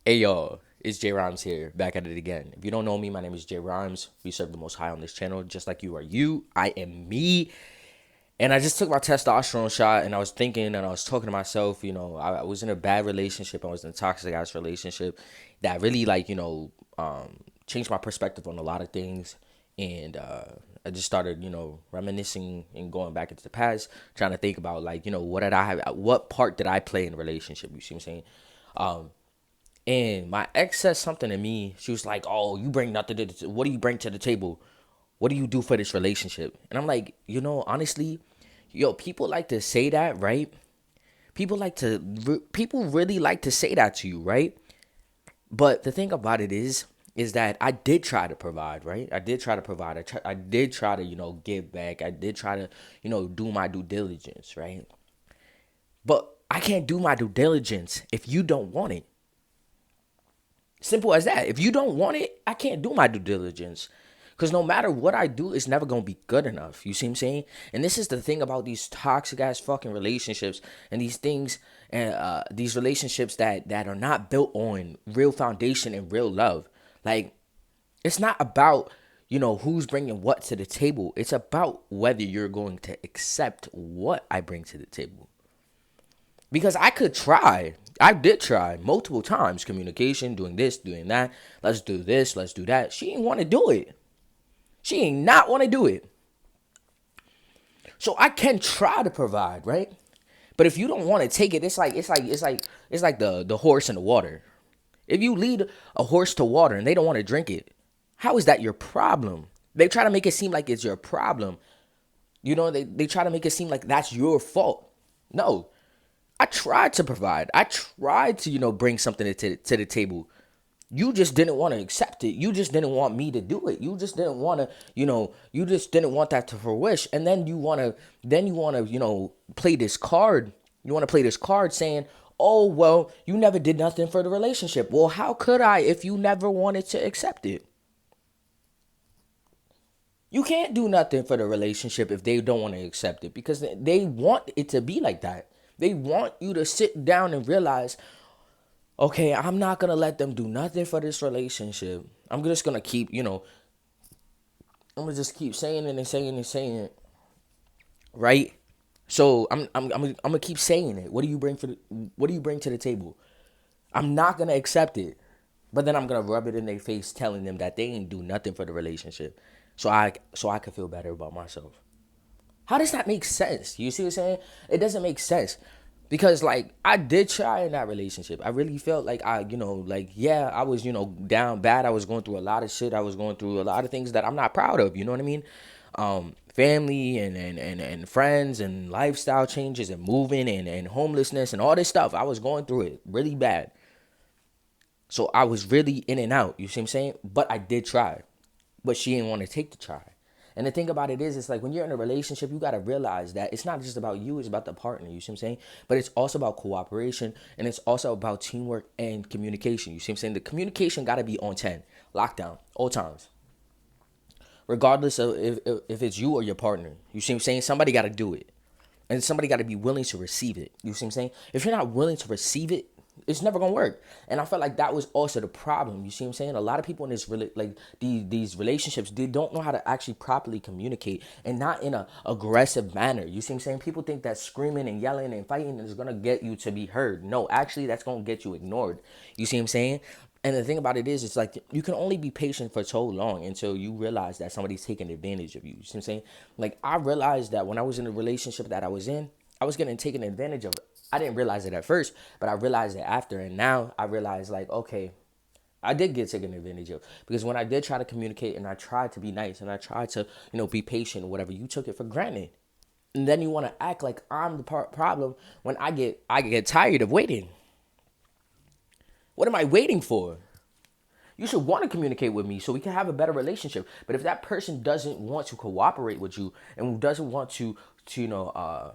Hey yo, it's J Rhymes here, back at it again. If you don't know me, my name is J Rhymes. We serve the most high on this channel, just like you are you. I am me. And I just took my testosterone shot and I was thinking and I was talking to myself, I was in a bad relationship. I was in a toxic ass relationship that really changed my perspective on a lot of things. And I just started, reminiscing and going back into the past, trying to think about what part did I play in the relationship? You see what I'm saying? And my ex said something to me. She was like, "Oh, you bring nothing to the what do you bring to the table? What do you do for this relationship?" And I'm like, honestly, people like to say that, right? People really like to say that to you, right? But the thing about it is that I did try to provide, right? I did try to provide. I did try to, give back. I did try to, do my due diligence, right? But I can't do my due diligence if you don't want it. Simple as that. If you don't want it, I can't do my due diligence. Because no matter what I do, it's never going to be good enough. You see what I'm saying? And this is the thing about these toxic ass fucking relationships and these things, and these relationships that are not built on real foundation and real love. Like, it's not about, who's bringing what to the table. It's about whether you're going to accept what I bring to the table. Because I could try. I did try multiple times. Communication, doing this, doing that. Let's do this, let's do that. She ain't want to do it. She ain't not want to do it. So I can try to provide, right? But if you don't want to take it, it's like the horse in the water. If you lead a horse to water and they don't want to drink it, how is that your problem? They try to make it seem like it's your problem. They try to make it seem like that's your fault. No, I tried to provide. I tried to, bring something to the table. You just didn't want to accept it. You just didn't want me to do it. You just didn't want to, you just didn't want that to fruition. And then you want to, play this card. You want to play this card saying, "Oh, well, you never did nothing for the relationship." Well, how could I if you never wanted to accept it? You can't do nothing for the relationship if they don't want to accept it because they want it to be like that. They want you to sit down and realize, okay, I'm not going to let them do nothing for this relationship. I'm just going to keep, I'm going to just keep saying it and saying it and saying it, right? So I'm going to keep saying it. What do you bring to the table? I'm not going to accept it. But then I'm going to rub it in their face telling them that they ain't do nothing for the relationship. So I can feel better about myself. How does that make sense? You see what I'm saying? It doesn't make sense. Because like I did try in that relationship. I really felt like yeah, I was, down bad. I was going through a lot of shit. I was going through a lot of things that I'm not proud of, you know what I mean? Family and friends and lifestyle changes and moving and homelessness and all this stuff. I was going through it really bad. So I was really in and out, you see what I'm saying? But I did try. But she didn't want to take the try. And the thing about it is, it's like when you're in a relationship, you got to realize that it's not just about you, it's about the partner, you see what I'm saying? But it's also about cooperation and it's also about teamwork and communication, you see what I'm saying? The communication got to be on 10, lockdown, all times. Regardless of if it's you or your partner, you see what I'm saying? Somebody got to do it. And somebody got to be willing to receive it, you see what I'm saying? If you're not willing to receive it, it's never gonna work. And I felt like that was also the problem. You see what I'm saying? A lot of people in this these relationships, they don't know how to actually properly communicate and not in a aggressive manner. You see what I'm saying? People think that screaming and yelling and fighting is gonna get you to be heard. No, actually that's gonna get you ignored. You see what I'm saying? And the thing about it is, it's like you can only be patient for so long until you realize that somebody's taking advantage of you. You see what I'm saying? Like I realized that when I was in the relationship that I was in, I was getting taken advantage of. I didn't realize it at first, but I realized it after. And now I realize, like, okay, I did get taken advantage of. Because when I did try to communicate and I tried to be nice and I tried to, be patient or whatever, you took it for granted. And then you want to act like I'm the problem when I get tired of waiting. What am I waiting for? You should want to communicate with me so we can have a better relationship. But if that person doesn't want to cooperate with you and doesn't want to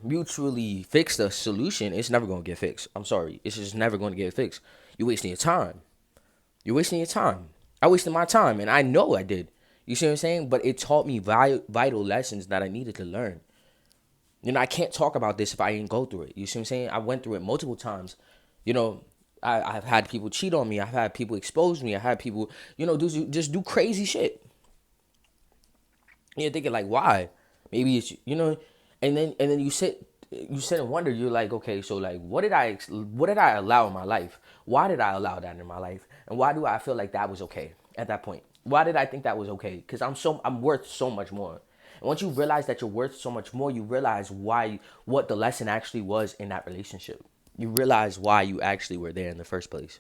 mutually fix the solution, it's never going to get fixed. I'm sorry. It's just never going to get fixed. You're wasting your time. You're wasting your time. I wasted my time, and I know I did. You see what I'm saying? But it taught me vital lessons that I needed to learn. I can't talk about this if I didn't go through it. You see what I'm saying? I went through it multiple times. You know, I've had people cheat on me. I've had people expose me. I had people, just do crazy shit. You're thinking like, why? Maybe it's and then you sit and wonder. You're like, okay, so like, what did I allow in my life? Why did I allow that in my life? And why do I feel like that was okay at that point? Why did I think that was okay? Because I'm worth so much more. And once you realize that you're worth so much more, you realize what the lesson actually was in that relationship. You realize why you actually were there in the first place.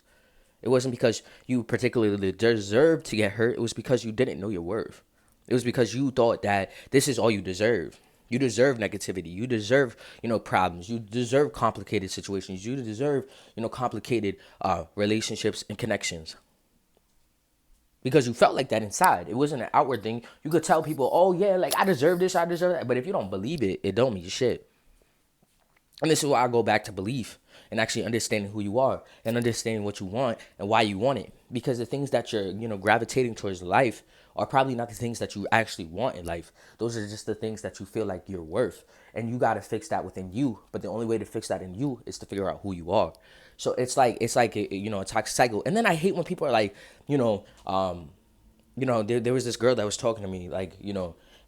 It wasn't because you particularly deserved to get hurt. It was because you didn't know your worth. It was because you thought that this is all you deserve. You deserve negativity. You deserve, problems. You deserve complicated situations. You deserve, complicated relationships and connections. Because you felt like that inside. It wasn't an outward thing. You could tell people, oh yeah, like I deserve this, I deserve that. But if you don't believe it, it don't mean shit. And this is why I go back to belief and actually understanding who you are and understanding what you want and why you want it. Because the things that you're, gravitating towards life are probably not the things that you actually want in life. Those are just the things that you feel like you're worth. And you got to fix that within you. But the only way to fix that in you is to figure out who you are. So it's like a toxic cycle. And then I hate when people are like, there was this girl that was talking to me, like,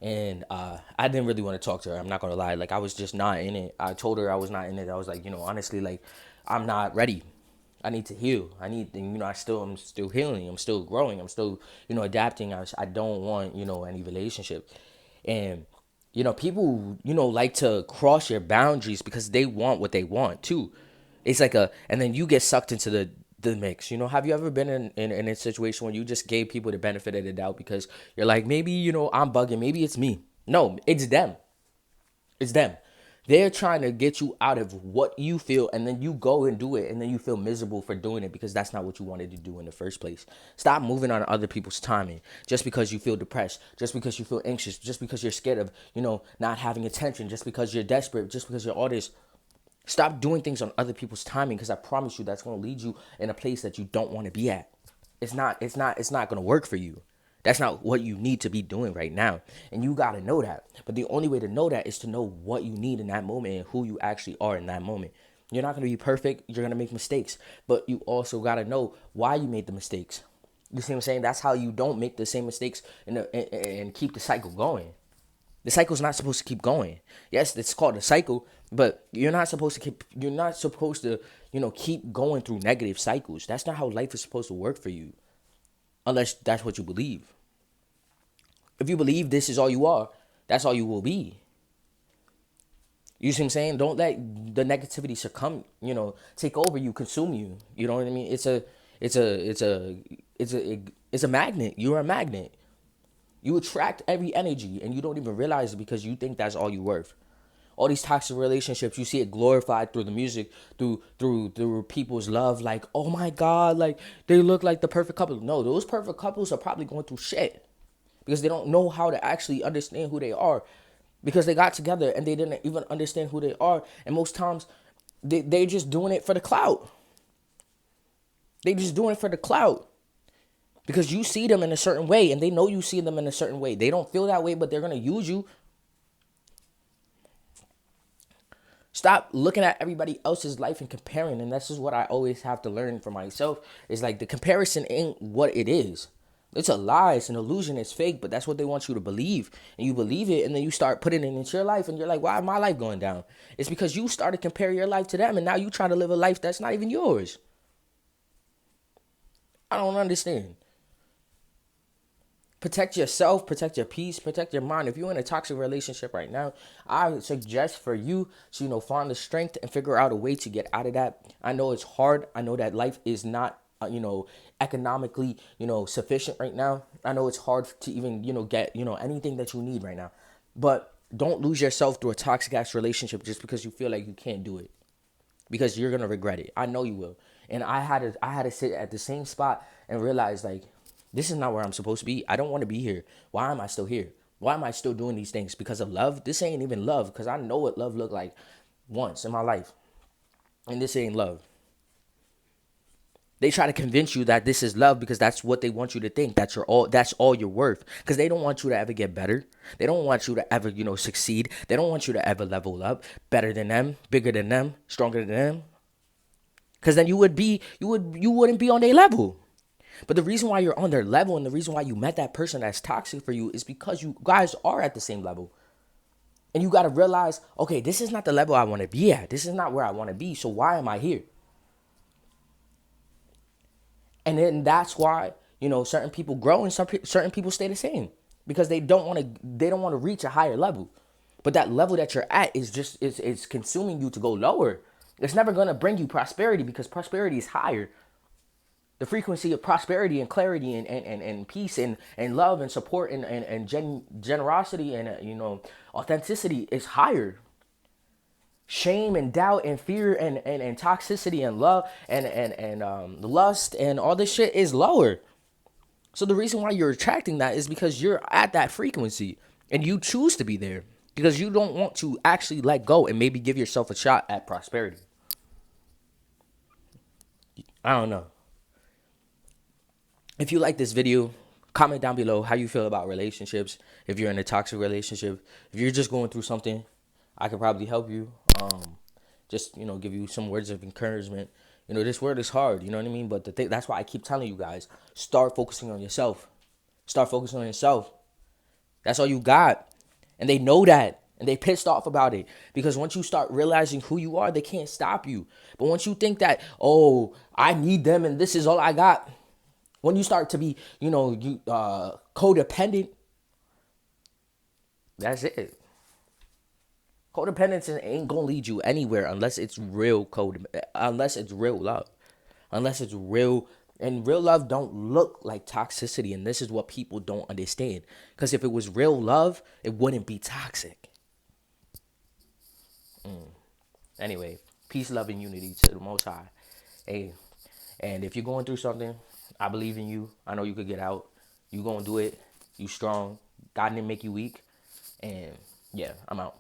and I didn't really want to talk to her. I'm not gonna lie, like I was just not in it. I told her I was not in it. I was like, honestly, like I'm not ready. I need to heal. I'm still healing. I'm still growing. I'm still, adapting. I don't want, any relationship, and people, like to cross your boundaries because they want what they want too. It's like and then you get sucked into the mix. Have you ever been in a situation where you just gave people the benefit of the doubt because you're like, maybe, I'm bugging, maybe it's me. No, it's them. It's them. They're trying to get you out of what you feel, and then you go and do it, and then you feel miserable for doing it because that's not what you wanted to do in the first place. Stop moving on other people's timing just because you feel depressed, just because you feel anxious, just because you're scared of, not having attention, just because you're desperate, just because you're all this. Stop doing things on other people's timing because I promise you that's going to lead you in a place that you don't want to be at. It's not going to work for you. That's not what you need to be doing right now. And you got to know that. But the only way to know that is to know what you need in that moment and who you actually are in that moment. You're not going to be perfect. You're going to make mistakes. But you also got to know why you made the mistakes. You see what I'm saying? That's how you don't make the same mistakes and keep the cycle going. The cycle's not supposed to keep going. Yes, it's called a cycle, but you're not supposed to, keep going through negative cycles. That's not how life is supposed to work for you. Unless that's what you believe. If you believe this is all you are, that's all you will be. You see what I'm saying? Don't let the negativity succumb, take over you, consume you. You know what I mean? It's a magnet. You're a magnet. You attract every energy and you don't even realize it because you think that's all you're worth. All these toxic relationships, you see it glorified through the music, through people's love. Like, oh my God, like they look like the perfect couple. No, those perfect couples are probably going through shit because they don't know how to actually understand who they are because they got together and they didn't even understand who they are. And most times they just doing it for the clout. They just doing it for the clout. Because you see them in a certain way and they know you see them in a certain way. They don't feel that way, but they're going to use you. Stop looking at everybody else's life and comparing. And this is what I always have to learn for myself. Is like the comparison ain't what it is. It's a lie. It's an illusion. It's fake. But that's what they want you to believe. And you believe it. And then you start putting it into your life. And you're like, why is my life going down? It's because you started comparing your life to them. And now you try to live a life that's not even yours. I don't understand. Protect yourself, protect your peace, protect your mind. If you're in a toxic relationship right now, I suggest for you to, find the strength and figure out a way to get out of that. I know it's hard. I know that life is not, economically, sufficient right now. I know it's hard to even, get, anything that you need right now. But don't lose yourself through a toxic ass relationship just because you feel like you can't do it. Because you're going to regret it. I know you will. And I had to sit at the same spot and realize like, this is not where I'm supposed to be. I don't want to be here. Why am I still here? Why am I still doing these things? Because of love? This ain't even love. Because I know what love looked like once in my life. And this ain't love. They try to convince you that this is love because that's what they want you to think. That's all you're worth. Because they don't want you to ever get better. They don't want you to ever, succeed. They don't want you to ever level up better than them, bigger than them, stronger than them. Because then you wouldn't be on their level. But the reason why you're on their level and the reason why you met that person that's toxic for you is because you guys are at the same level. And you got to realize, okay, this is not the level I want to be at. This is not where I want to be. So why am I here? And then that's why, certain people grow and certain people stay the same because they don't want to reach a higher level. But that level that you're at is just it's consuming you to go lower. It's never going to bring you prosperity because prosperity is higher. The frequency of prosperity and clarity and peace and love and support and generosity and authenticity is higher. Shame and doubt and fear and toxicity and love and lust and all this shit is lower. So the reason why you're attracting that is because you're at that frequency and you choose to be there because you don't want to actually let go and maybe give yourself a shot at prosperity. I don't know. If you like this video, comment down below how you feel about relationships. If you're in a toxic relationship, if you're just going through something, I could probably help you. Just give you some words of encouragement. This word is hard. You know what I mean? But that's why I keep telling you guys: start focusing on yourself. Start focusing on yourself. That's all you got, and they know that, and they pissed off about it because once you start realizing who you are, they can't stop you. But once you think that, oh, I need them and this is all I got. When you start to be, codependent, that's it. Codependence ain't gonna lead you anywhere unless it's real unless it's real love, unless it's real. And real love don't look like toxicity, and this is what people don't understand. Because if it was real love, it wouldn't be toxic. Anyway, peace, love, and unity to the Most High. Hey, and if you're going through something, I believe in you. I know you could get out. You gonna do it. You strong. God didn't make you weak. And yeah, I'm out.